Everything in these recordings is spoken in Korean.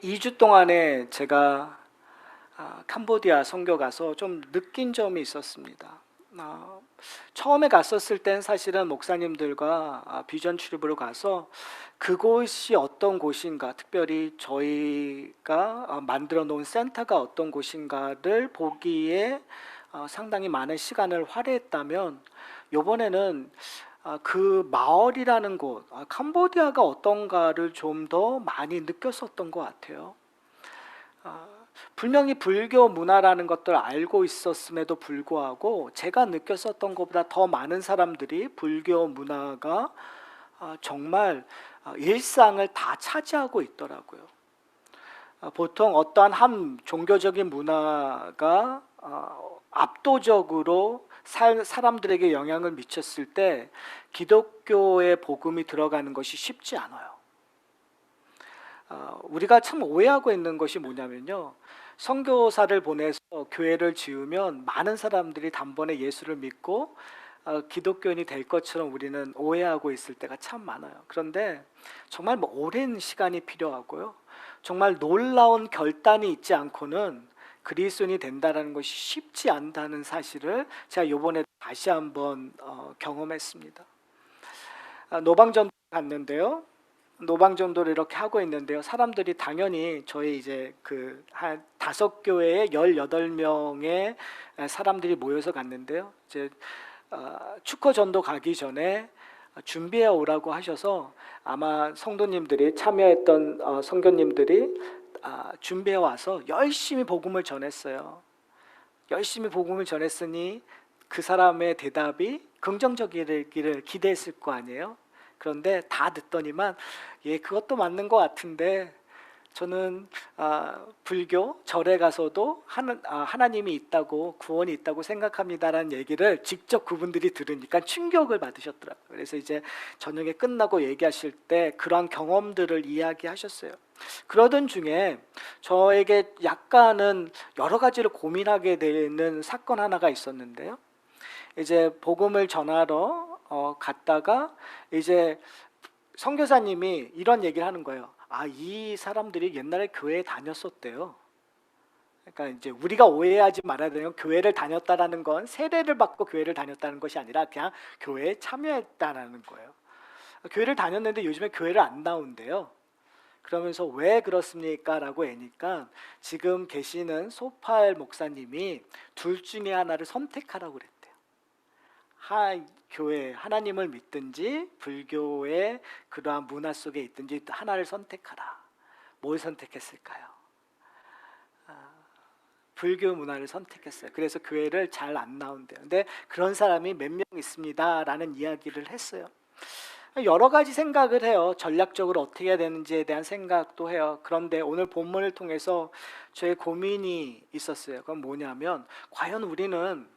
2주 동안에 제가 캄보디아 선교 가서 좀 느낀 점이 있었습니다. 아, 처음에 갔었을 땐 사실은 목사님들과 비전 출입으로 가서 그곳이 어떤 곳인가, 특별히 저희가 만들어 놓은 센터가 어떤 곳인가를 보기에 상당히 많은 시간을 할애했다면, 요번에는 그 마을이라는 곳, 캄보디아가 어떤가를 좀 더 많이 느꼈었던 것 같아요. 아, 분명히 불교 문화라는 것들 알고 있었음에도 불구하고 제가 느꼈었던 것보다 더 많은 사람들이 불교 문화가 정말 일상을 다 차지하고 있더라고요. 보통 어떠한 한 종교적인 문화가 압도적으로 사람들에게 영향을 미쳤을 때 기독교의 복음이 들어가는 것이 쉽지 않아요. 우리가 참 오해하고 있는 것이 뭐냐면요. 선교사를 보내서 교회를 지으면 많은 사람들이 단번에 예수를 믿고 기독교인이 될 것처럼 우리는 오해하고 있을 때가 참 많아요. 그런데 정말 오랜 시간이 필요하고요. 정말 놀라운 결단이 있지 않고는 그리스도인이 된다는 것이 쉽지 않다는 사실을 제가 이번에 다시 한번 경험했습니다. 노방전 갔는데요. 노방전도를 이렇게 하고 있는데요. 사람들이 당연히 저희 이제 그 한 다섯 교회에 18명의 사람들이 모여서 갔는데요. 이제 축하 전도 가기 전에 준비해 오라고 하셔서 아마 성도님들이 참여했던 성도님들이 준비해 와서 열심히 복음을 전했어요. 열심히 복음을 전했으니 그 사람의 대답이 긍정적이기를 기대했을 거 아니에요. 그런데 다 듣더니만 예, 그것도 맞는 것 같은데 저는 불교 절에 가서도 하나님이 있다고, 구원이 있다고 생각합니다라는 얘기를 직접 그분들이 들으니까 충격을 받으셨더라고요. 그래서 이제 저녁에 끝나고 얘기하실 때 그러한 경험들을 이야기하셨어요. 그러던 중에 저에게 약간은 여러 가지를 고민하게 되는 사건 하나가 있었는데요. 이제 복음을 전하러 갔다가 이제 선교사님이 이런 얘기를 하는 거예요. 이 사람들이 옛날에 교회에 다녔었대요. 그러니까 이제 우리가 오해하지 말아야 되는 건 교회를 다녔다라는 건 세례를 받고 교회를 다녔다는 것이 아니라 그냥 교회에 참여했다라는 거예요. 교회를 다녔는데 요즘에 교회를 안 나온대요. 그러면서 왜 그렇습니까? 라고 하니까 지금 계시는 소팔 목사님이 둘 중에 하나를 선택하라고 그랬대요. 교회 하나님을 믿든지 불교의 그러한 문화 속에 있든지 하나를 선택하라. 뭘 선택했을까요? 불교 문화를 선택했어요. 그래서 교회를 잘 안 나온대요. 근데 그런 사람이 몇 명 있습니다라는 이야기를 했어요. 여러 가지 생각을 해요. 전략적으로 어떻게 해야 되는지에 대한 생각도 해요. 그런데 오늘 본문을 통해서 저의 고민이 있었어요. 그건 뭐냐면 과연 우리는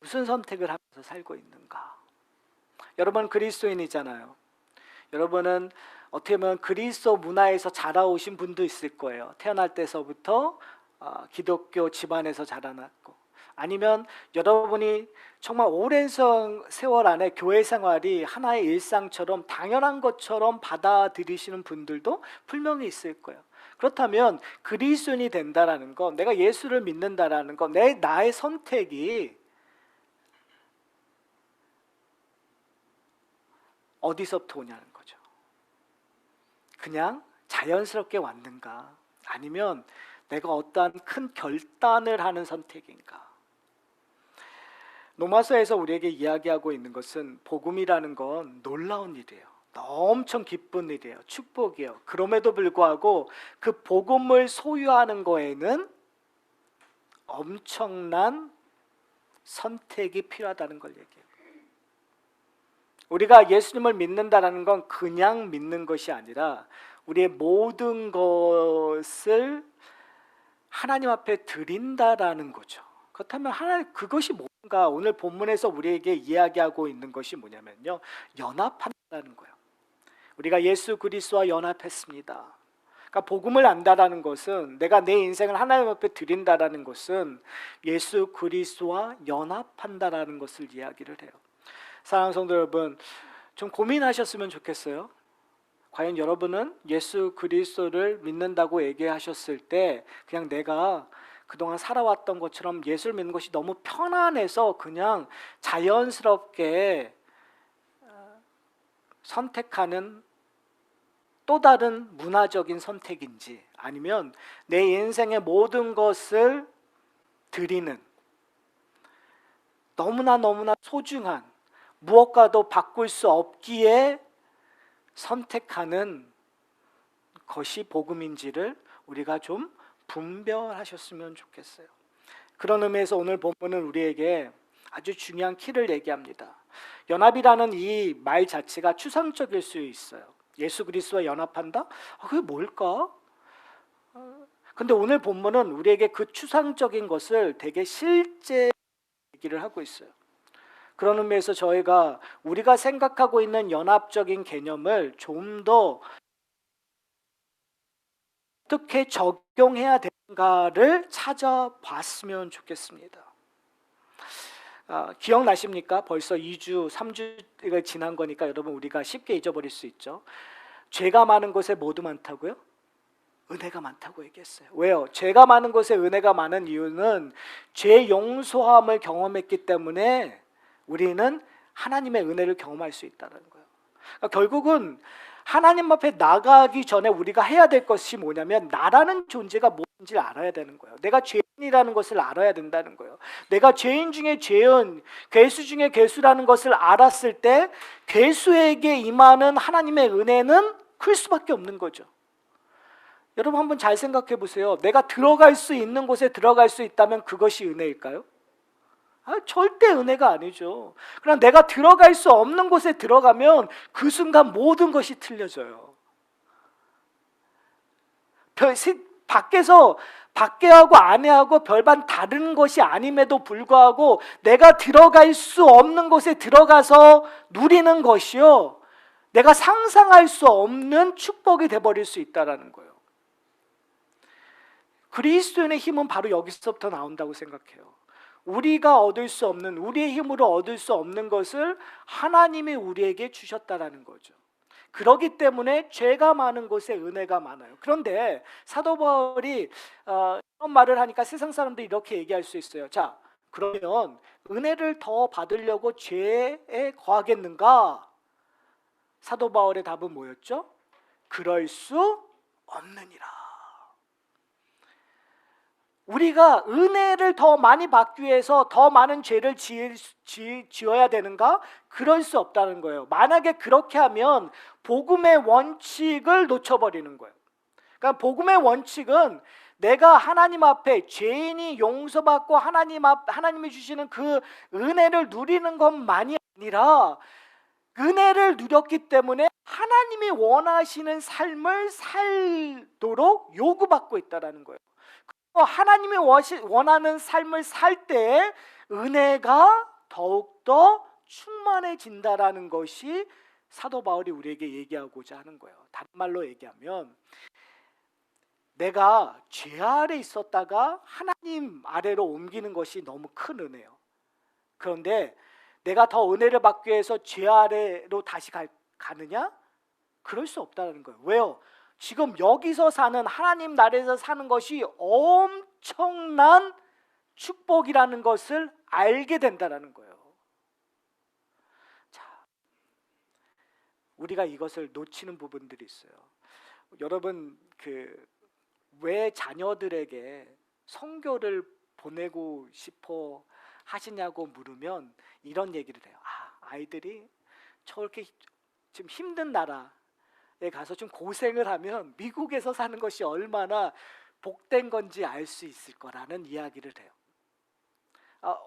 무슨 선택을 하면서 살고 있는가? 여러분 그리스도인이잖아요. 여러분은 어떻게 보면 그리스도 문화에서 자라오신 분도 있을 거예요. 태어날 때서부터 기독교 집안에서 자라났고, 아니면 여러분이 정말 오랜 세월 안에 교회 생활이 하나의 일상처럼 당연한 것처럼 받아들이시는 분들도 분명히 있을 거예요. 그렇다면 그리스도인이 된다라는 건, 내가 예수를 믿는다라는 건 나의 선택이 어디서부터 오냐는 거죠. 그냥 자연스럽게 왔는가? 아니면 내가 어떠한 큰 결단을 하는 선택인가? 로마서에서 우리에게 이야기하고 있는 것은 복음이라는 건 놀라운 일이에요. 엄청 기쁜 일이에요. 축복이에요. 그럼에도 불구하고 그 복음을 소유하는 거에는 엄청난 선택이 필요하다는 걸 얘기해요. 우리가 예수님을 믿는다는 건 그냥 믿는 것이 아니라 우리의 모든 것을 하나님 앞에 드린다라는 거죠. 그렇다면 그것이 뭔가 오늘 본문에서 우리에게 이야기하고 있는 것이 뭐냐면요, 연합한다는 거예요. 우리가 예수 그리스도와 연합했습니다. 그러니까 복음을 안다라는 것은, 내가 내 인생을 하나님 앞에 드린다라는 것은 예수 그리스도와 연합한다라는 것을 이야기를 해요. 사랑하는 성도 여러분, 좀 고민하셨으면 좋겠어요. 과연 여러분은 예수 그리스도를 믿는다고 얘기하셨을 때 그냥 내가 그동안 살아왔던 것처럼 예수를 믿는 것이 너무 편안해서 그냥 자연스럽게 선택하는 또 다른 문화적인 선택인지, 아니면 내 인생의 모든 것을 드리는 너무나 소중한, 무엇과도 바꿀 수 없기에 선택하는 것이 복음인지를 우리가 좀 분별하셨으면 좋겠어요. 그런 의미에서 오늘 본문은 우리에게 아주 중요한 키를 얘기합니다. 연합이라는 이 말 자체가 추상적일 수 있어요. 예수 그리스도와 연합한다? 그게 뭘까? 근데 오늘 본문은 우리에게 그 추상적인 것을 되게 실제 얘기를 하고 있어요. 그런 의미에서 저희가 우리가 생각하고 있는 연합적인 개념을 좀 더 어떻게 적용해야 되는가를 찾아봤으면 좋겠습니다. 기억나십니까? 벌써 2주, 3주가 지난 거니까 여러분 우리가 쉽게 잊어버릴 수 있죠. 죄가 많은 곳에 뭐도 많다고요? 은혜가 많다고 얘기했어요. 왜요? 죄가 많은 곳에 은혜가 많은 이유는 죄 용서함을 경험했기 때문에 우리는 하나님의 은혜를 경험할 수 있다는 거예요. 그러니까 결국은 하나님 앞에 나가기 전에 우리가 해야 될 것이 뭐냐면 나라는 존재가 뭔지를 알아야 되는 거예요. 내가 죄인이라는 것을 알아야 된다는 거예요. 내가 죄인 중에 죄인, 괴수 중에 괴수라는 것을 알았을 때 괴수에게 임하는 하나님의 은혜는 클 수밖에 없는 거죠. 여러분 한번 잘 생각해 보세요. 내가 들어갈 수 있는 곳에 들어갈 수 있다면 그것이 은혜일까요? 절대 은혜가 아니죠. 그러나 내가 들어갈 수 없는 곳에 들어가면 그 순간 모든 것이 틀려져요. 밖에하고 안에하고 별반 다른 것이 아님에도 불구하고 내가 들어갈 수 없는 곳에 들어가서 누리는 것이요, 내가 상상할 수 없는 축복이 되어버릴 수 있다는 거예요. 그리스도인의 힘은 바로 여기서부터 나온다고 생각해요. 우리가 얻을 수 없는, 우리의 힘으로 얻을 수 없는 것을 하나님이 우리에게 주셨다라는 거죠. 그렇기 때문에 죄가 많은 곳에 은혜가 많아요. 그런데 사도 바울이 이런 말을 하니까 세상 사람들이 이렇게 얘기할 수 있어요. 자, 그러면 은혜를 더 받으려고 죄에 거하겠는가? 사도 바울의 답은 뭐였죠? 그럴 수 없느니라. 우리가 은혜를 더 많이 받기 위해서 더 많은 죄를 지어야 되는가? 그럴 수 없다는 거예요. 만약에 그렇게 하면 복음의 원칙을 놓쳐버리는 거예요. 그러니까 복음의 원칙은 내가 하나님 앞에 죄인이 용서받고 하나님이 주시는 그 은혜를 누리는 것만이 아니라 은혜를 누렸기 때문에 하나님이 원하시는 삶을 살도록 요구받고 있다는 거예요. 하나님이 원하는 삶을 살 때 은혜가 더욱더 충만해진다라는 것이 사도 바울이 우리에게 얘기하고자 하는 거예요. 다른 말로 얘기하면 내가 죄 아래 있었다가 하나님 아래로 옮기는 것이 너무 큰 은혜예요. 그런데 내가 더 은혜를 받기 위해서 죄 아래로 다시 가느냐? 그럴 수 없다는 거예요. 왜요? 지금 여기서 사는, 하나님 나라에서 사는 것이 엄청난 축복이라는 것을 알게 된다는 거예요. 자, 우리가 이것을 놓치는 부분들이 있어요. 여러분 왜 자녀들에게 선교를 보내고 싶어 하시냐고 물으면 이런 얘기를 해요. 아이들이 저렇게 지금 힘든 나라 가서 좀 고생을 하면 미국에서 사는 것이 얼마나 복된 건지 알 수 있을 거라는 이야기를 해요.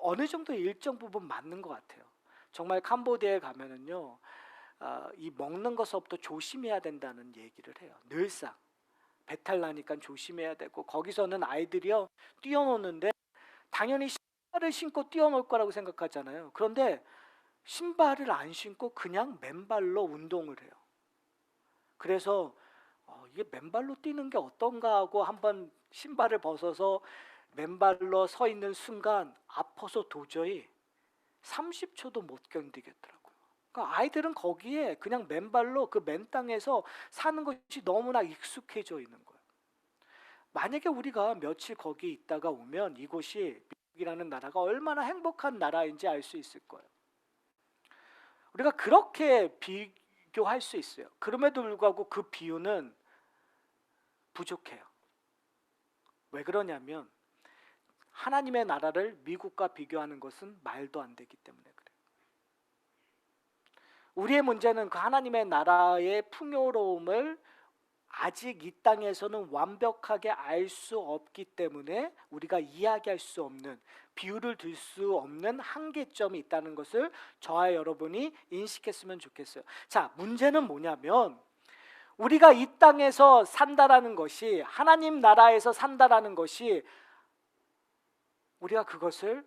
어느 정도 일정 부분 맞는 것 같아요. 정말 캄보디아에 가면은요, 이 먹는 것부터 조심해야 된다는 얘기를 해요. 늘상 배탈 나니까 조심해야 되고, 거기서는 아이들이요 뛰어노는데 당연히 신발을 신고 뛰어놀 거라고 생각하잖아요. 그런데 신발을 안 신고 그냥 맨발로 운동을 해요. 그래서 이게 맨발로 뛰는 게 어떤가 하고 한번 신발을 벗어서 맨발로 서 있는 순간 아파서 도저히 30초도 못 견디겠더라고요. 그러니까 아이들은 거기에 그냥 맨발로 그 맨 땅에서 사는 것이 너무나 익숙해져 있는 거예요. 만약에 우리가 며칠 거기 있다가 오면 이곳이 미국이라는 나라가 얼마나 행복한 나라인지 알 수 있을 거예요. 우리가 그렇게 비교할 수 있어요. 그럼에도 불구하고 그 비유는 부족해요. 왜 그러냐면 하나님의 나라를 미국과 비교하는 것은 말도 안 되기 때문에 그래요. 우리의 문제는 그 하나님의 나라의 풍요로움을 아직 이 땅에서는 완벽하게 알 수 없기 때문에 우리가 이야기할 수 없는, 비유를 들 수 없는 한계점이 있다는 것을 저와 여러분이 인식했으면 좋겠어요. 자, 문제는 뭐냐면 우리가 이 땅에서 산다라는 것이, 하나님 나라에서 산다라는 것이 우리가 그것을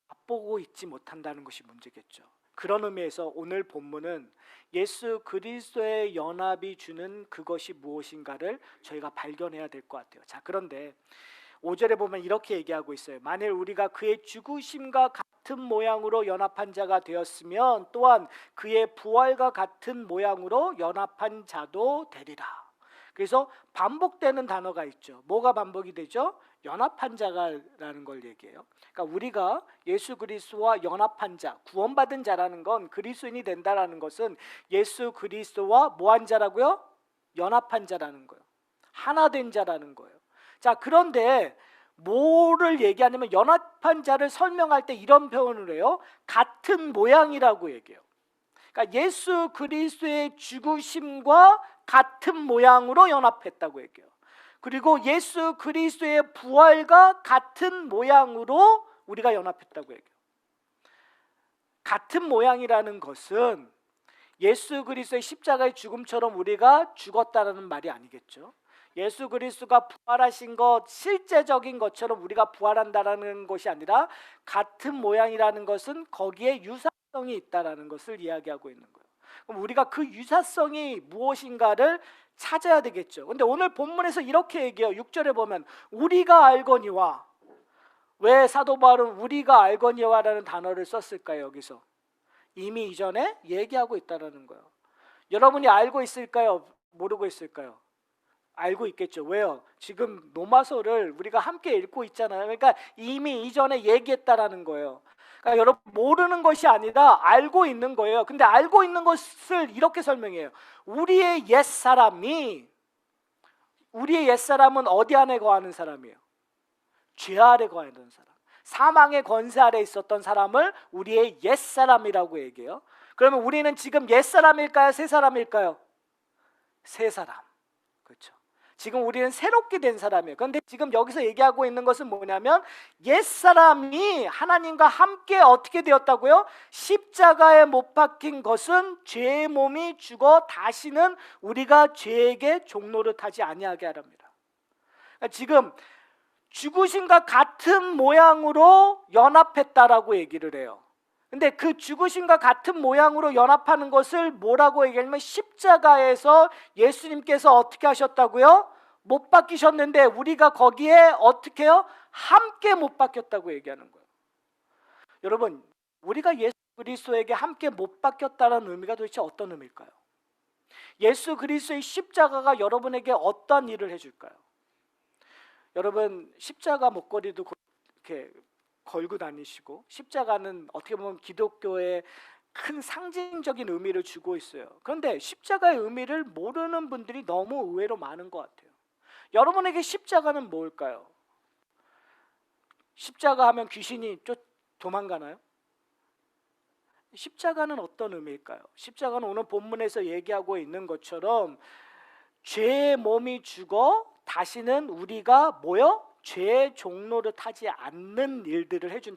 맛보고 있지 못한다는 것이 문제겠죠. 그런 의미에서 오늘 본문은 예수 그리스도의 연합이 주는 그것이 무엇인가를 저희가 발견해야 될 것 같아요. 자, 그런데 5절에 보면 이렇게 얘기하고 있어요. 만일 우리가 그의 죽으심과 같은 모양으로 연합한 자가 되었으면 또한 그의 부활과 같은 모양으로 연합한 자도 되리라. 그래서 반복되는 단어가 있죠. 뭐가 반복이 되죠? 연합한 자가라는 걸 얘기해요. 그러니까 우리가 예수 그리스도와 연합한 자, 구원받은 자라는 건, 그리스도인이 된다라는 것은 예수 그리스도와 뭐한 자라고요? 연합한 자라는 거예요. 하나 된 자라는 거예요. 자, 그런데 뭐를 얘기하냐면 연합한 자를 설명할 때 이런 표현을 해요. 같은 모양이라고 얘기해요. 그러니까 예수 그리스도의 죽으심과 같은 모양으로 연합했다고 얘기해요. 그리고 예수 그리스도의 부활과 같은 모양으로 우리가 연합했다고 얘기해요. 같은 모양이라는 것은 예수 그리스도의 십자가의 죽음처럼 우리가 죽었다는 말이 아니겠죠. 예수 그리스도가 부활하신 것, 실제적인 것처럼 우리가 부활한다는 것이 아니라 같은 모양이라는 것은 거기에 유사성이 있다는 것을 이야기하고 있는 거예요. 그럼 우리가 그 유사성이 무엇인가를 찾아야 되겠죠. 근데 오늘 본문에서 이렇게 얘기해요. 6절에 보면 우리가 알거니와, 왜 사도 바울은 우리가 알거니와라는 단어를 썼을까요? 여기서 이미 이전에 얘기하고 있다는 거예요. 여러분이 알고 있을까요? 모르고 있을까요? 알고 있겠죠. 왜요? 지금 로마서를 우리가 함께 읽고 있잖아요. 그러니까 이미 이전에 얘기했다라는 거예요. 그러니까 여러분, 모르는 것이 아니라 알고 있는 거예요. 근데 알고 있는 것을 이렇게 설명해요. 우리의 옛사람은 어디 안에 거하는 사람이에요? 죄 아래 거하는 사람. 사망의 권세 아래 있었던 사람을 우리의 옛사람이라고 얘기해요. 그러면 우리는 지금 옛사람일까요? 새사람일까요? 새사람. 그렇죠. 지금 우리는 새롭게 된 사람이에요. 그런데 지금 여기서 얘기하고 있는 것은 뭐냐면 옛사람이 하나님과 함께 어떻게 되었다고요? 십자가에 못 박힌 것은 죄의 몸이 죽어 다시는 우리가 죄에게 종노릇하지 아니하게 하랍니다. 그러니까 지금 죽으심과 같은 모양으로 연합했다라고 얘기를 해요. 근데 그 죽으심과 같은 모양으로 연합하는 것을 뭐라고 얘기하냐면 십자가에서 예수님께서 어떻게 하셨다고요? 못 박히셨는데 우리가 거기에 어떻게 해요? 함께 못 박혔다고 얘기하는 거예요. 여러분, 우리가 예수 그리스도에게 함께 못 박혔다는 의미가 도대체 어떤 의미일까요? 예수 그리스도의 십자가가 여러분에게 어떤 일을 해줄까요? 여러분, 십자가 목걸이도 이렇게 걸고 다니시고, 십자가는 어떻게 보면 기독교의 큰 상징적인 의미를 주고 있어요. 그런데 십자가의 의미를 모르는 분들이 너무 의외로 많은 것 같아요. 여러분에게 십자가는 뭘까요? 십자가 하면 귀신이 도망가나요? 십자가는 어떤 의미일까요? 십자가는 오늘 본문에서 얘기하고 있는 것처럼 죄의 몸이 죽어 다시는 우리가 뭐요? 죄의 종로를 타지 않는 일들을 해준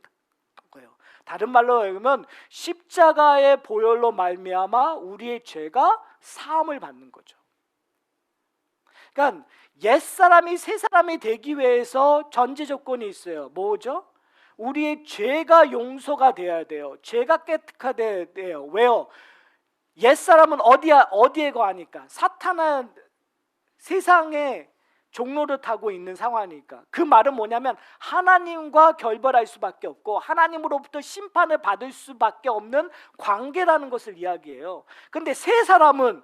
거예요. 다른 말로 얘기하면 십자가의 보혈로 말미암아 우리의 죄가 사함을 받는 거죠. 그러니까 옛사람이 새사람이 되기 위해서 전제 조건이 있어요. 뭐죠? 우리의 죄가 용서가 돼야 돼요. 죄가 깨끗해야 돼요. 왜요? 옛사람은 어디에 거하니까? 사탄은 세상에 종로를 타고 있는 상황이니까. 그 말은 뭐냐면 하나님과 결별할 수밖에 없고 하나님으로부터 심판을 받을 수밖에 없는 관계라는 것을 이야기해요. 근데 세 사람은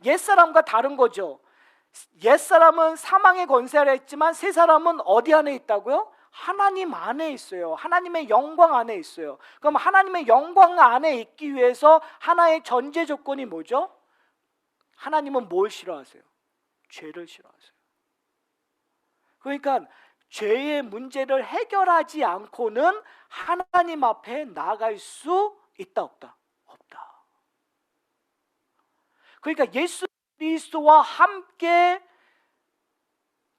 옛사람과 다른 거죠. 옛사람은 사망의 권세를 했지만 세 사람은 어디 안에 있다고요? 하나님 안에 있어요. 하나님의 영광 안에 있어요. 그럼 하나님의 영광 안에 있기 위해서 하나의 전제 조건이 뭐죠? 하나님은 뭘 싫어하세요? 죄를 싫어하세요. 그러니까 죄의 문제를 해결하지 않고는 하나님 앞에 나아갈 수 있다 없다? 없다. 그러니까 예수 그리스도와 함께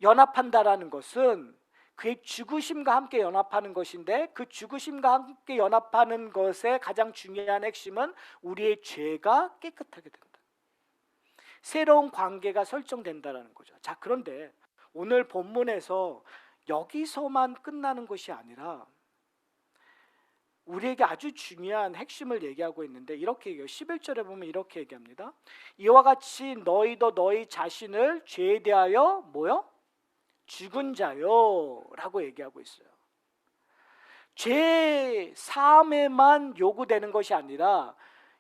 연합한다라는 것은 그의 죽으심과 함께 연합하는 것인데, 그 죽으심과 함께 연합하는 것의 가장 중요한 핵심은 우리의 죄가 깨끗하게 된다. 새로운 관계가 설정된다는 거죠. 자, 그런데 오늘 본문에서 여기서만 끝나는 것이 아니라 우리에게 아주 중요한 핵심을 얘기하고 있는데, 이렇게 얘기해요. 11절에 보면 이렇게 얘기합니다. 이와 같이 너희도 너희 자신을 죄에 대하여 뭐요? 죽은 자요 라고 얘기하고 있어요. 죄 사함에만 요구되는 것이 아니라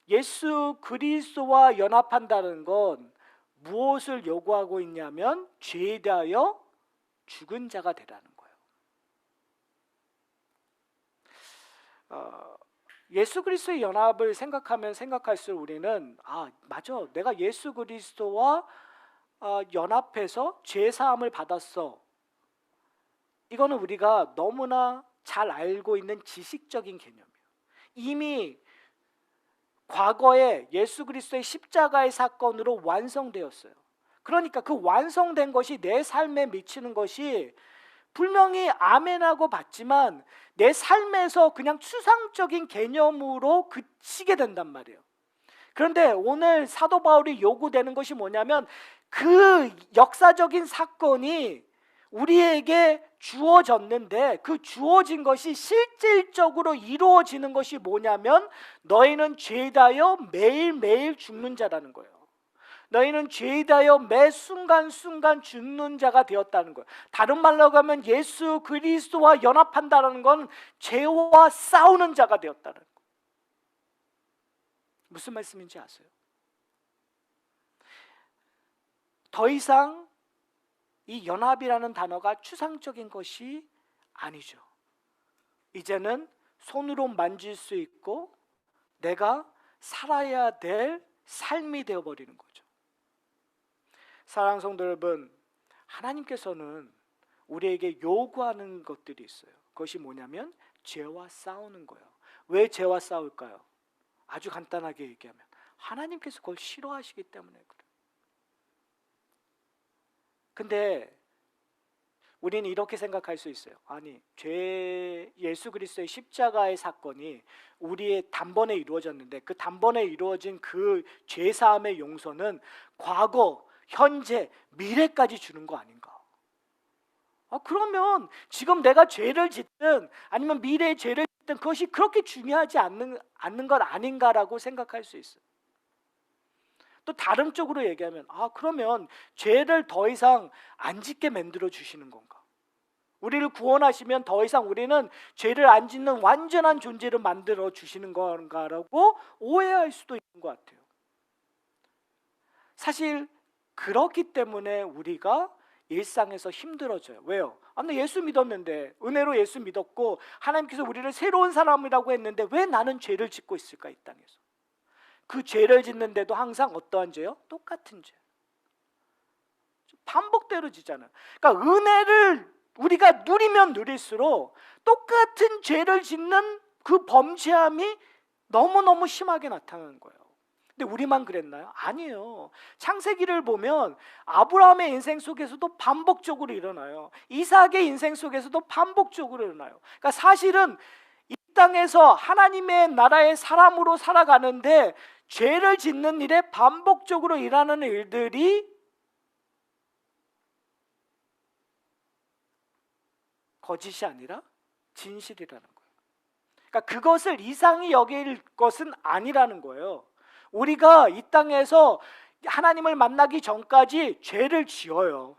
예수 그리스도와 연합한다는 건 무엇을 요구하고 있냐면 죄에 대하여 죽은 자가 되라는 거예요. 예수 그리스도의 연합을 생각하면 생각할수록 우리는 맞아, 내가 예수 그리스도와 연합해서 죄 사함을 받았어. 이거는 우리가 너무나 잘 알고 있는 지식적인 개념이에요. 이미 과거에 예수 그리스도의 십자가의 사건으로 완성되었어요. 그러니까 그 완성된 것이 내 삶에 미치는 것이 분명히 아멘하고 받지만 내 삶에서 그냥 추상적인 개념으로 그치게 된단 말이에요. 그런데 오늘 사도 바울이 요구되는 것이 뭐냐면 그 역사적인 사건이 우리에게 주어졌는데 그 주어진 것이 실질적으로 이루어지는 것이 뭐냐면 너희는 죄에 대하여 매일매일 죽는 자라는 거예요. 너희는 죄에 대하여 매 순간순간 죽는 자가 되었다는 거예요. 다른 말로 하면 예수 그리스도와 연합한다는 건 죄와 싸우는 자가 되었다는 거예요. 무슨 말씀인지 아세요? 더 이상 이 연합이라는 단어가 추상적인 것이 아니죠. 이제는 손으로 만질 수 있고 내가 살아야 될 삶이 되어버리는 거죠. 사랑하는 성도 여러분, 하나님께서는 우리에게 요구하는 것들이 있어요. 그것이 뭐냐면 죄와 싸우는 거예요. 왜 죄와 싸울까요? 아주 간단하게 얘기하면 하나님께서 그걸 싫어하시기 때문에 그래요. 근데 우리는 이렇게 생각할 수 있어요. 아니, 예수 그리스도의 십자가의 사건이 우리의 단번에 이루어졌는데 그 단번에 이루어진 그 죄사함의 용서는 과거, 현재, 미래까지 주는 거 아닌가? 그러면 지금 내가 죄를 짓든 아니면 미래에 죄를 짓든 그것이 그렇게 중요하지 않는 것 아닌가라고 생각할 수 있어요. 또 다른 쪽으로 얘기하면 그러면 죄를 더 이상 안 짓게 만들어 주시는 건가? 우리를 구원하시면 더 이상 우리는 죄를 안 짓는 완전한 존재로 만들어 주시는 건가라고 오해할 수도 있는 것 같아요. 사실 그렇기 때문에 우리가 일상에서 힘들어져요. 왜요? 나 예수 믿었는데, 은혜로 예수 믿었고 하나님께서 우리를 새로운 사람이라고 했는데 왜 나는 죄를 짓고 있을까, 이 땅에서? 그 죄를 짓는데도 항상 어떠한 죄요? 똑같은 죄. 반복대로 지잖아요. 그러니까 은혜를 우리가 누리면 누릴수록 똑같은 죄를 짓는 그 범죄함이 너무너무 심하게 나타나는 거예요. 근데 우리만 그랬나요? 아니에요. 창세기를 보면 아브라함의 인생 속에서도 반복적으로 일어나요. 이삭의 인생 속에서도 반복적으로 일어나요. 그러니까 사실은 이 땅에서 하나님의 나라의 사람으로 살아가는데 죄를 짓는 일에 반복적으로 일하는 일들이 거짓이 아니라 진실이라는 거예요. 그러니까 그것을 이상히 여길 것은 아니라는 거예요. 우리가 이 땅에서 하나님을 만나기 전까지 죄를 지어요.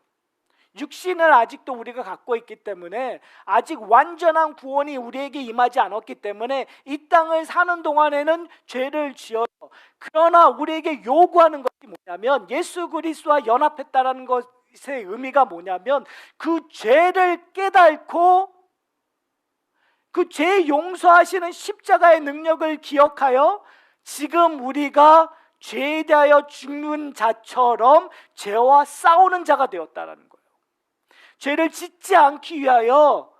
육신을 아직도 우리가 갖고 있기 때문에 아직 완전한 구원이 우리에게 임하지 않았기 때문에 이 땅을 사는 동안에는 죄를 지어요. 그러나 우리에게 요구하는 것이 뭐냐면 예수 그리스도와 연합했다라는 것의 의미가 뭐냐면 그 죄를 깨닫고 그 죄 용서하시는 십자가의 능력을 기억하여 지금 우리가 죄에 대하여 죽는 자처럼 죄와 싸우는 자가 되었다라는 거예요. 죄를 짓지 않기 위하여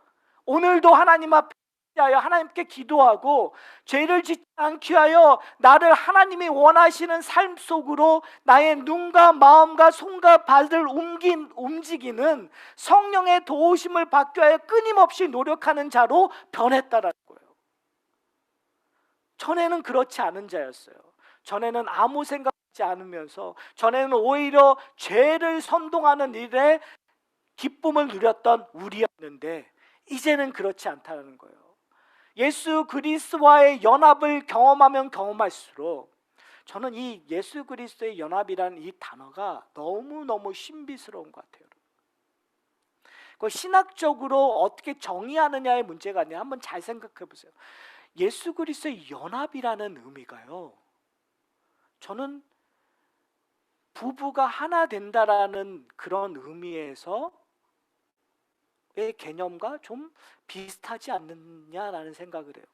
오늘도 하나님 앞에 하여 하나님께 기도하고 죄를 짓지 않기 위하여 나를 하나님이 원하시는 삶 속으로 나의 눈과 마음과 손과 발을 움직이는 성령의 도우심을 받기 위하여 끊임없이 노력하는 자로 변했다라는 거예요. 전에는 그렇지 않은 자였어요. 전에는 아무 생각하지 않으면서 전에는 오히려 죄를 선동하는 일에 기쁨을 누렸던 우리였는데 이제는 그렇지 않다는 거예요. 예수 그리스도와의 연합을 경험하면 경험할수록 저는 이 예수 그리스도의 연합이라는 이 단어가 너무너무 신비스러운 것 같아요. 그 신학적으로 어떻게 정의하느냐의 문제가 아니라 한번 잘 생각해 보세요. 예수 그리스도의 연합이라는 의미가요, 저는 부부가 하나 된다라는 그런 의미에서 의 개념과 좀 비슷하지 않느냐라는 생각을 해요.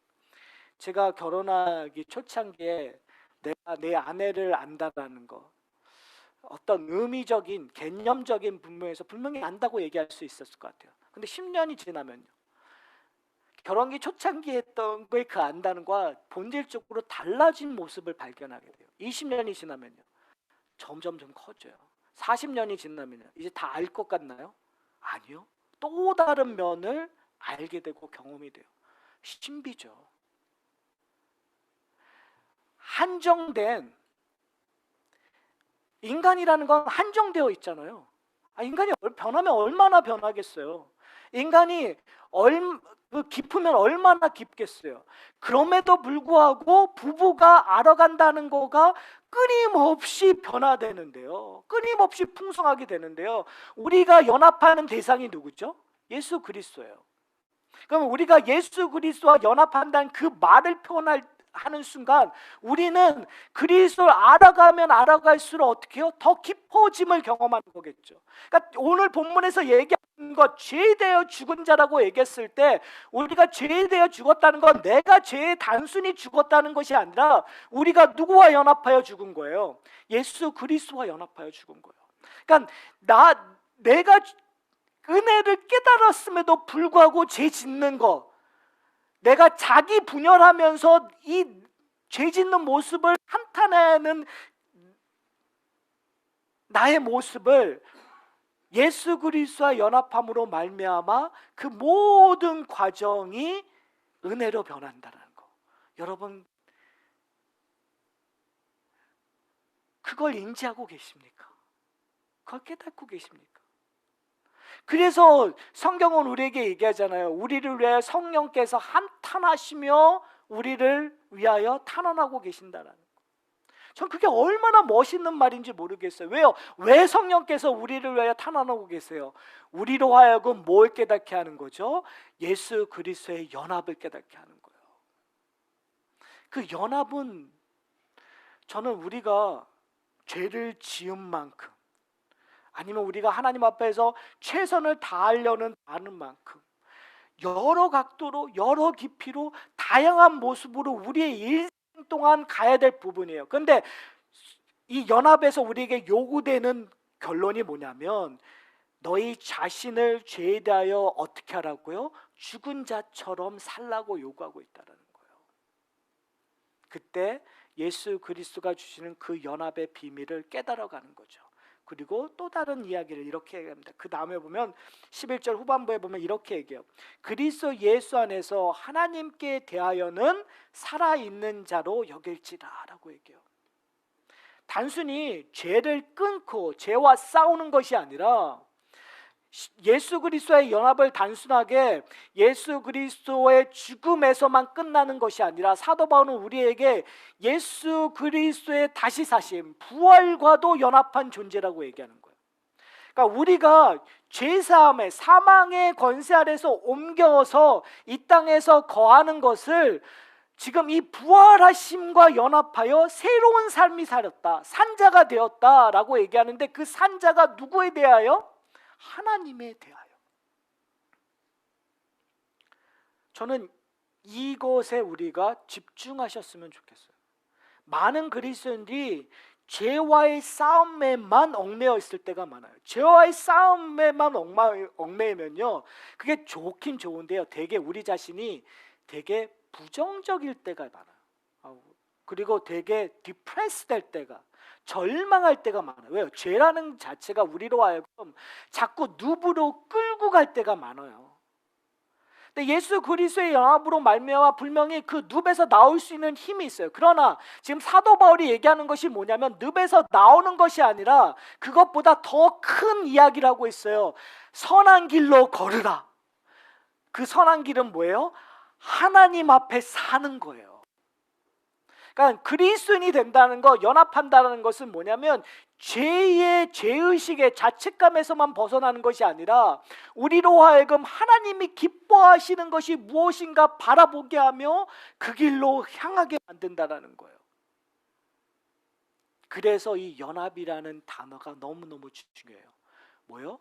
제가 결혼하기 초창기에 내가 내 아내를 안다라는 거, 어떤 의미적인 개념적인 분명에서 분명히 안다고 얘기할 수 있었을 것 같아요. 근데 10년이 지나면요, 결혼기 초창기에 했던 거에 그 안다는 거와 본질적으로 달라진 모습을 발견하게 돼요. 20년이 지나면요 점점 커져요. 40년이 지나면요 이제 다 알 것 같나요? 아니요. 또 다른 면을 알게 되고 경험이 돼요. 신비죠. 한정된 인간이라는 건 한정되어 있잖아요. 인간이 변하면 얼마나 변하겠어요. 인간이 깊으면 얼마나 깊겠어요. 그럼에도 불구하고 부부가 알아간다는 거가 끊임없이 변화되는데요, 끊임없이 풍성하게 되는데요, 우리가 연합하는 대상이 누구죠? 예수 그리스도예요. 그럼 우리가 예수 그리스도와 연합한다는 그 말을 하는 순간 우리는 그리스도를 알아가면 알아갈수록 어떻게 해요? 더 깊어짐을 경험하는 거겠죠. 그러니까 오늘 본문에서 얘기하는 것, 죄에 대하여 죽은 자라고 얘기했을 때 우리가 죄에 대하여 죽었다는 건 내가 죄에 단순히 죽었다는 것이 아니라 우리가 누구와 연합하여 죽은 거예요? 예수 그리스도와 연합하여 죽은 거예요. 그러니까 내가 은혜를 깨달았음에도 불구하고 죄 짓는 것, 내가 자기 분열하면서 이 죄 짓는 모습을 한탄하는 나의 모습을 예수 그리스도와 연합함으로 말미암아 그 모든 과정이 은혜로 변한다는 거, 여러분 그걸 인지하고 계십니까? 그걸 깨닫고 계십니까? 그래서 성경은 우리에게 얘기하잖아요. 우리를 위해 성령께서 한탄하시며 우리를 위하여 탄원하고 계신다라는 거. 전 그게 얼마나 멋있는 말인지 모르겠어요. 왜요? 왜 성령께서 우리를 위하여 탄원하고 계세요? 우리로 하여금 뭘 깨닫게 하는 거죠? 예수 그리스도의 연합을 깨닫게 하는 거예요. 그 연합은 저는 우리가 죄를 지은 만큼, 아니면 우리가 하나님 앞에서 최선을 다하려는 하는 만큼 여러 각도로 여러 깊이로 다양한 모습으로 우리의 일생 동안 가야 될 부분이에요. 그런데 이 연합에서 우리에게 요구되는 결론이 뭐냐면 너희 자신을 죄에 대하여 어떻게 하라고요? 죽은 자처럼 살라고 요구하고 있다는 거예요. 그때 예수 그리스도가 주시는 그 연합의 비밀을 깨달아가는 거죠. 그리고 또 다른 이야기를 이렇게 얘기합니다. 그 다음에 보면 11절 후반부에 보면 이렇게 얘기해요. 그리스도 예수 안에서 하나님께 대하여는 살아있는 자로 여길지라 라고 얘기해요. 단순히 죄를 끊고 죄와 싸우는 것이 아니라 예수 그리스도의 연합을 단순하게 예수 그리스도의 죽음에서만 끝나는 것이 아니라 사도 바울은 우리에게 예수 그리스도의 다시 사심, 부활과도 연합한 존재라고 얘기하는 거예요. 그러니까 우리가 죄사함의 사망의 권세 아래서 옮겨서 이 땅에서 거하는 것을 지금 이 부활하심과 연합하여 새로운 삶이 살았다, 산자가 되었다라고 얘기하는데, 그 산자가 누구에 대하여? 하나님에 대하여. 저는 이것에 우리가 집중하셨으면 좋겠어요. 많은 그리스도인들이 죄와의 싸움에만 얽매여 있을 때가 많아요. 죄와의 싸움에만 얽매이면요, 그게 좋긴 좋은데요, 되게 우리 자신이 되게 부정적일 때가 많아요. 그리고 되게 디프레스 될 때가, 절망할 때가 많아요. 왜요? 죄라는 자체가 우리로 하여금 자꾸 늪으로 끌고 갈 때가 많아요. 근데 예수 그리스도의 연합으로 말미암아 분명히 그 늪에서 나올 수 있는 힘이 있어요. 그러나 지금 사도 바울이 얘기하는 것이 뭐냐면, 늪에서 나오는 것이 아니라 그것보다 더 큰 이야기를 하고 있어요. 선한 길로 걸으라. 그 선한 길은 뭐예요? 하나님 앞에 사는 거예요. 그러니까 그리스도인이 된다는 것, 연합한다는 것은 뭐냐면, 죄의 죄의식의 자책감에서만 벗어나는 것이 아니라 우리로 하여금 하나님이 기뻐하시는 것이 무엇인가 바라보게 하며 그 길로 향하게 만든다는 거예요. 그래서 이 연합이라는 단어가 너무너무 중요해요. 뭐요?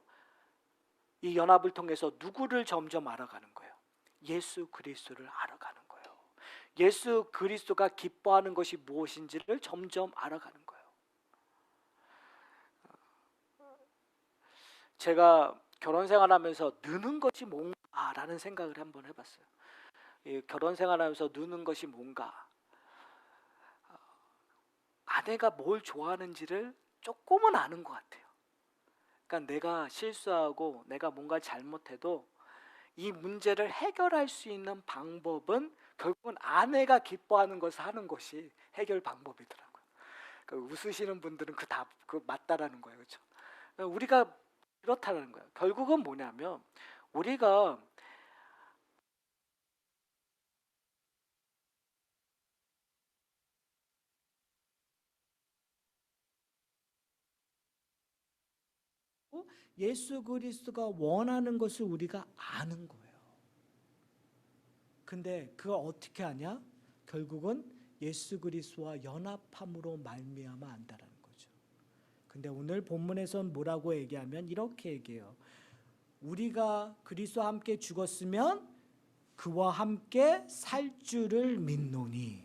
이 연합을 통해서 누구를 점점 알아가는 거예요? 예수 그리스도를 알아가는 거예요. 예수 그리스도가 기뻐하는 것이 무엇인지를 점점 알아가는 거예요. 제가 결혼 생활하면서 느는 것이 뭔가라는 생각을 한번 해봤어요. 결혼 생활하면서 느는 것이 뭔가, 아내가 뭘 좋아하는지를 조금은 아는 것 같아요. 그러니까 내가 실수하고 내가 뭔가 잘못해도 이 문제를 해결할 수 있는 방법은 결국은 아내가 기뻐하는 것을 하는 것이 해결 방법이더라고요. 그러니까 웃으시는 분들은 그 맞다라는 거예요, 그렇죠? 우리가 그렇다는 거예요. 결국은 뭐냐면, 우리가 예수 그리스도가 원하는 것을 우리가 아는 거예요. 근데 그걸 어떻게 하냐? 결국은 예수 그리스도와 연합함으로 말미암아 안다라는 거죠. 근데 오늘 본문에선 뭐라고 얘기하면 이렇게 얘기해요. 우리가 그리스도와 함께 죽었으면 그와 함께 살 줄을 믿노니.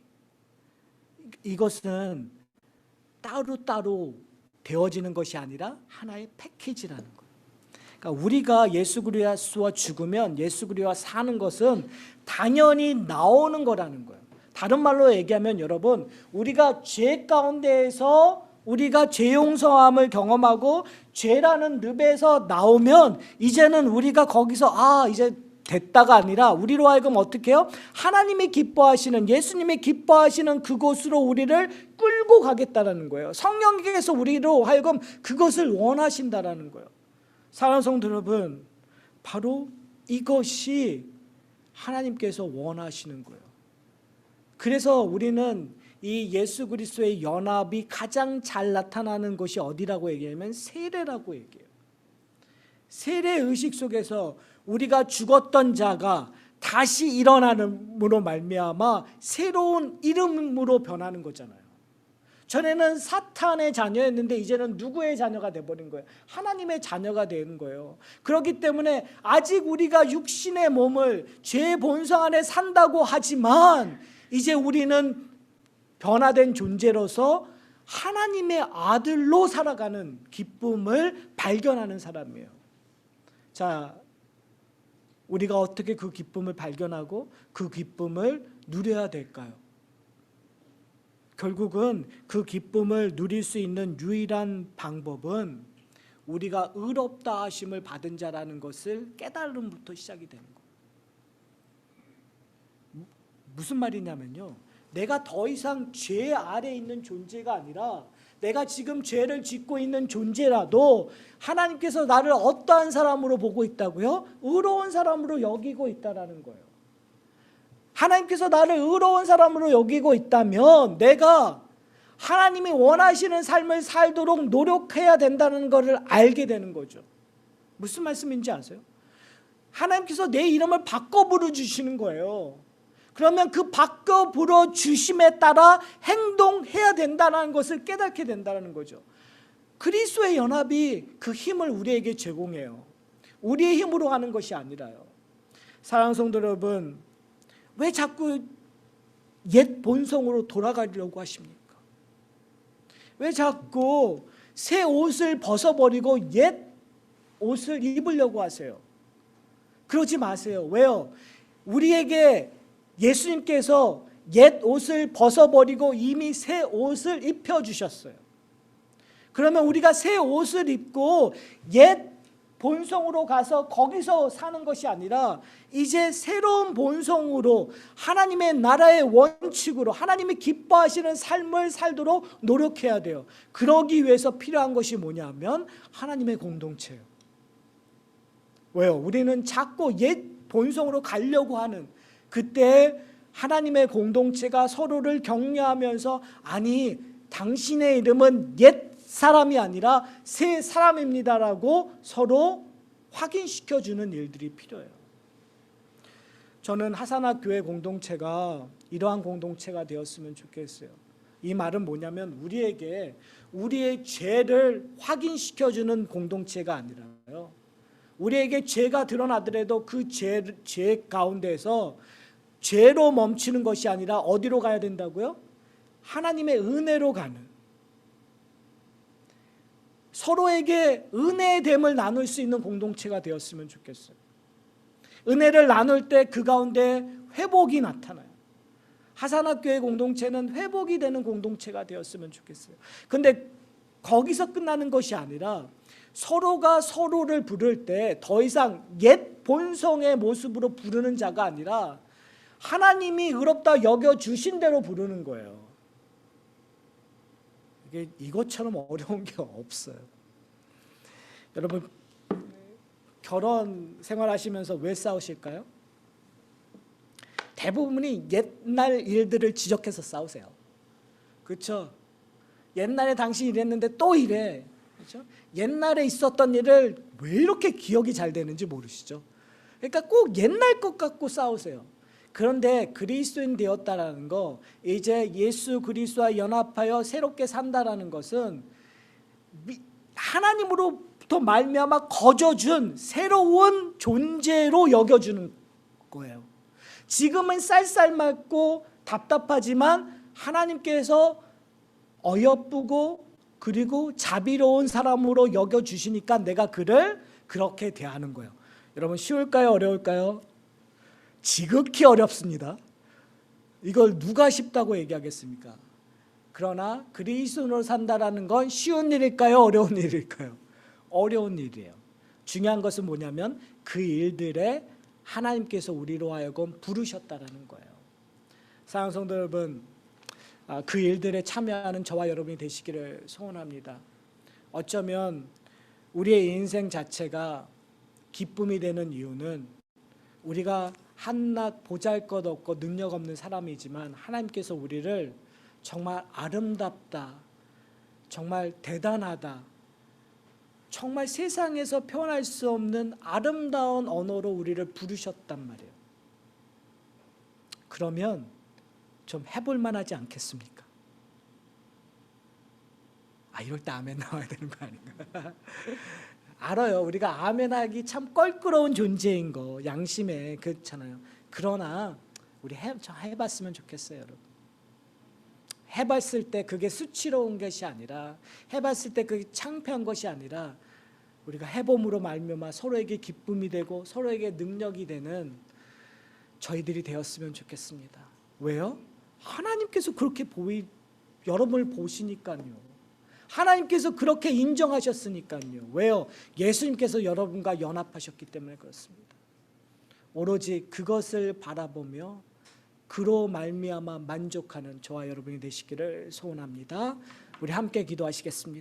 이것은 따로따로 되어지는 것이 아니라 하나의 패키지라는 거예요. 그러니까 우리가 예수 그리스도와 죽으면 예수 그리스도와 사는 것은 당연히 나오는 거라는 거예요. 다른 말로 얘기하면, 여러분, 우리가 죄 가운데에서 우리가 죄 용서함을 경험하고 죄라는 늪에서 나오면 이제는 우리가 거기서 이제 됐다가 아니라 우리로 하여금 어떻게 해요? 하나님이 기뻐하시는, 예수님이 기뻐하시는 그곳으로 우리를 끌고 가겠다라는 거예요. 성령께서 우리로 하여금 그것을 원하신다라는 거예요. 사랑하는 성도 여러분, 바로 이것이 하나님께서 원하시는 거예요. 그래서 우리는 이 예수 그리스도의 연합이 가장 잘 나타나는 것이 어디라고 얘기하면 세례라고 얘기해요. 세례 의식 속에서 우리가 죽었던 자가 다시 일어나는으로 말미암아 새로운 이름으로 변하는 거잖아요. 전에는 사탄의 자녀였는데 이제는 누구의 자녀가 돼버린 거예요? 하나님의 자녀가 되는 거예요. 그렇기 때문에 아직 우리가 육신의 몸을 죄의 본성 안에 산다고 하지만 이제 우리는 변화된 존재로서 하나님의 아들로 살아가는 기쁨을 발견하는 사람이에요. 자, 우리가 어떻게 그 기쁨을 발견하고 그 기쁨을 누려야 될까요? 결국은 그 기쁨을 누릴 수 있는 유일한 방법은 우리가 의롭다 하심을 받은 자라는 것을 깨달음부터 시작이 되는 거예요. 무슨 말이냐면요, 내가 더 이상 죄 아래에 있는 존재가 아니라 내가 지금 죄를 짓고 있는 존재라도 하나님께서 나를 어떠한 사람으로 보고 있다고요? 의로운 사람으로 여기고 있다라는 거예요. 하나님께서 나를 의로운 사람으로 여기고 있다면 내가 하나님이 원하시는 삶을 살도록 노력해야 된다는 것을 알게 되는 거죠. 무슨 말씀인지 아세요? 하나님께서 내 이름을 바꿔 부르주시는 거예요. 그러면 그 바꿔 부르주심에 따라 행동해야 된다는 것을 깨닫게 된다는 거죠. 그리스도의 연합이 그 힘을 우리에게 제공해요. 우리의 힘으로 하는 것이 아니라요. 사랑하는 성도 여러분, 왜 자꾸 옛 본성으로 돌아가려고 하십니까? 왜 자꾸 새 옷을 벗어버리고 옛 옷을 입으려고 하세요? 그러지 마세요. 왜요? 우리에게 예수님께서 옛 옷을 벗어버리고 이미 새 옷을 입혀주셨어요. 그러면 우리가 새 옷을 입고 옛 본성으로 가서 거기서 사는 것이 아니라 이제 새로운 본성으로 하나님의 나라의 원칙으로 하나님이 기뻐하시는 삶을 살도록 노력해야 돼요. 그러기 위해서 필요한 것이 뭐냐면 하나님의 공동체예요. 왜요? 우리는 자꾸 옛 본성으로 가려고 하는 그때 하나님의 공동체가 서로를 격려하면서 아니 당신의 이름은 옛 사람이 아니라 새 사람입니다라고 서로 확인시켜주는 일들이 필요해요. 저는 하산학 교회 공동체가 이러한 공동체가 되었으면 좋겠어요. 이 말은 뭐냐면 우리에게 우리의 죄를 확인시켜주는 공동체가 아니라요. 우리에게 죄가 드러나더라도 그 죄 가운데서 죄로 멈추는 것이 아니라 어디로 가야 된다고요? 하나님의 은혜로 가는, 서로에게 은혜의 됨을 나눌 수 있는 공동체가 되었으면 좋겠어요. 은혜를 나눌 때 그 가운데 회복이 나타나요. 하산학교의 공동체는 회복이 되는 공동체가 되었으면 좋겠어요. 그런데 거기서 끝나는 것이 아니라 서로가 서로를 부를 때 더 이상 옛 본성의 모습으로 부르는 자가 아니라 하나님이 의롭다 여겨주신 대로 부르는 거예요. 이게 이것처럼 어려운 게 없어요. 여러분 결혼 생활하시면서 왜 싸우실까요? 대부분이 옛날 일들을 지적해서 싸우세요. 그렇죠? 옛날에 당신이 이랬는데 또 이래. 그렇죠? 옛날에 있었던 일을 왜 이렇게 기억이 잘 되는지 모르시죠? 그러니까 꼭 옛날 것 갖고 싸우세요. 그런데 그리스도인 되었다라는 거, 이제 예수 그리스도와 연합하여 새롭게 산다라는 것은 하나님으로부터 말미암아 거저준 새로운 존재로 여겨주는 거예요. 지금은 쌀쌀맞고 답답하지만 하나님께서 어여쁘고 그리고 자비로운 사람으로 여겨주시니까 내가 그를 그렇게 대하는 거예요. 여러분 쉬울까요? 어려울까요? 지극히 어렵습니다. 이걸 누가 쉽다고 얘기하겠습니까? 그러나 그리스도로 산다라는 건 쉬운 일일까요? 어려운 일일까요? 어려운 일이에요. 중요한 것은 뭐냐면 그 일들에 하나님께서 우리로 하여금 부르셨다라는 거예요. 사랑하는 성도 여러분, 그 일들에 참여하는 저와 여러분이 되시기를 소원합니다. 어쩌면 우리의 인생 자체가 기쁨이 되는 이유는 우리가 한낱 보잘것없고 능력 없는 사람이지만 하나님께서 우리를 정말 아름답다, 정말 대단하다, 정말 세상에서 표현할 수 없는 아름다운 언어로 우리를 부르셨단 말이에요. 그러면 좀 해볼 만하지 않겠습니까? 이럴 때 아멘 나와야 되는 거 아닌가? 알아요. 우리가 아멘하기 참 껄끄러운 존재인 거 양심에 그렇잖아요. 그러나 우리 해봤으면 좋겠어요, 여러분. 해봤을 때 그게 수치로운 것이 아니라, 해봤을 때 그게 창피한 것이 아니라 우리가 해봄으로 말미암아 서로에게 기쁨이 되고 서로에게 능력이 되는 저희들이 되었으면 좋겠습니다. 왜요? 하나님께서 그렇게 여러분을 보시니까요. 하나님께서 그렇게 인정하셨으니까요. 왜요? 예수님께서 여러분과 연합하셨기 때문에 그렇습니다. 오로지 그것을 바라보며 그로 말미암아 만족하는 저와 여러분이 되시기를 소원합니다. 우리 함께 기도하시겠습니다.